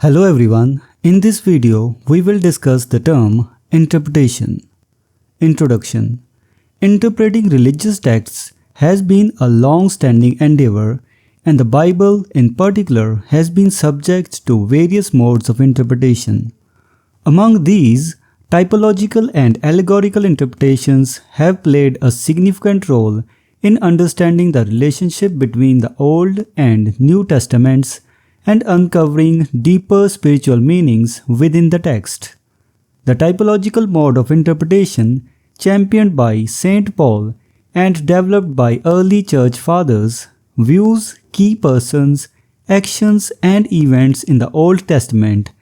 Hello everyone, in this video we will discuss the term interpretation. Introduction. Interpreting religious texts has been a long-standing endeavor, and the Bible in particular has been subject to various modes of interpretation. Among these, typological and allegorical interpretations have played a significant role in understanding the relationship between the Old and New Testaments and uncovering deeper spiritual meanings within the text. The typological mode of interpretation, championed by St. Paul and developed by early church fathers, views key persons, actions, and events in the Old Testament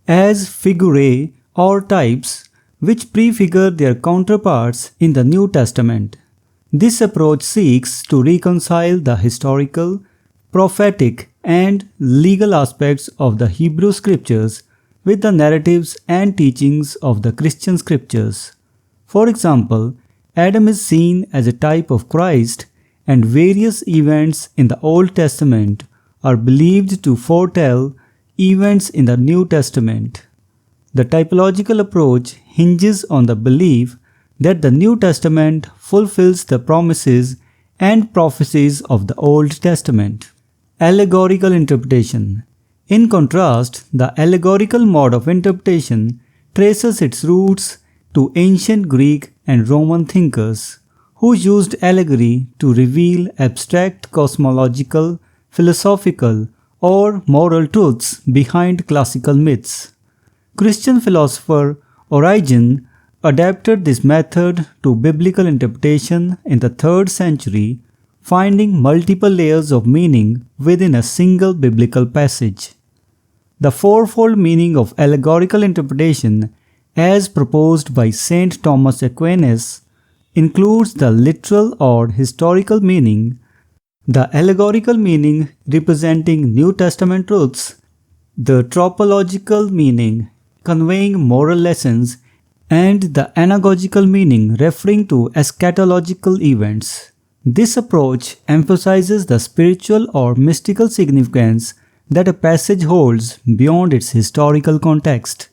as figurae or types which prefigure their counterparts in the New Testament. This approach seeks to reconcile the historical, prophetic, and legal aspects of the Hebrew scriptures with the narratives and teachings of the Christian scriptures. For example, Adam is seen as a type of Christ, and various events in the Old Testament are believed to foretell events in the New Testament. The typological approach hinges on the belief that the New Testament fulfills the promises and prophecies of the Old Testament. Allegorical interpretation. In contrast, the allegorical mode of interpretation traces its roots to ancient Greek and Roman thinkers, who used allegory to reveal abstract cosmological, philosophical, or moral truths behind classical myths. Christian philosopher Origen adapted this method to biblical interpretation in the 3rd century, finding multiple layers of meaning within a single biblical passage. The fourfold meaning of allegorical interpretation, as proposed by St. Thomas Aquinas, includes the literal or historical meaning, the allegorical meaning representing New Testament truths, the tropological meaning conveying moral lessons, and the anagogical meaning referring to eschatological events. This approach emphasizes the spiritual or mystical significance that a passage holds beyond its historical context.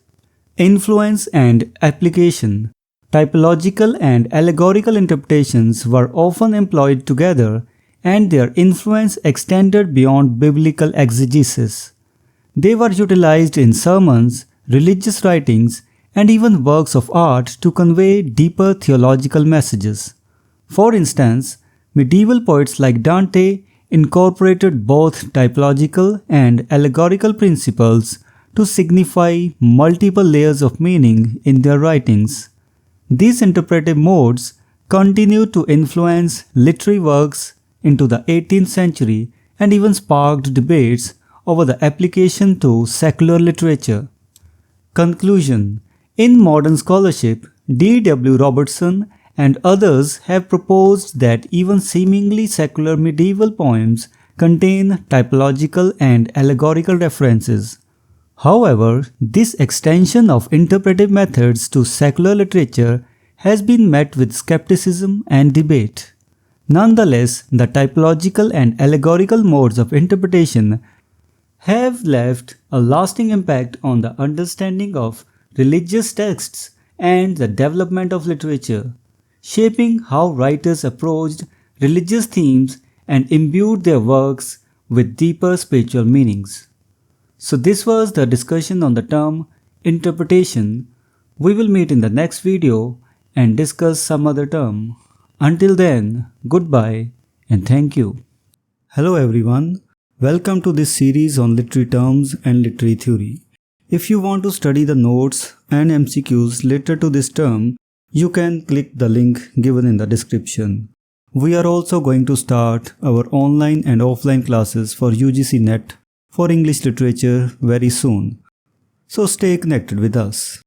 Influence and application. Typological and allegorical interpretations were often employed together, and their influence extended beyond biblical exegesis. They were utilized in sermons, religious writings, and even works of art to convey deeper theological messages. For instance, medieval poets like Dante incorporated both typological and allegorical principles to signify multiple layers of meaning in their writings. These interpretive modes continued to influence literary works into the 18th century and even sparked debates over the application to secular literature. Conclusion. In modern scholarship, D.W. Robertson and others have proposed that even seemingly secular medieval poems contain typological and allegorical references. However, this extension of interpretive methods to secular literature has been met with skepticism and debate. Nonetheless, the typological and allegorical modes of interpretation have left a lasting impact on the understanding of religious texts and the development of literature, shaping how writers approached religious themes and imbued their works with deeper spiritual meanings. So this was the discussion on the term interpretation. We will meet in the next video and discuss some other term. Until then, goodbye and thank you. Hello everyone, welcome to this series on literary terms and literary theory. If you want to study the notes and MCQs related to this term, you can click the link given in the description. We are also going to start our online and offline classes for UGC NET for English literature very soon. So stay connected with us.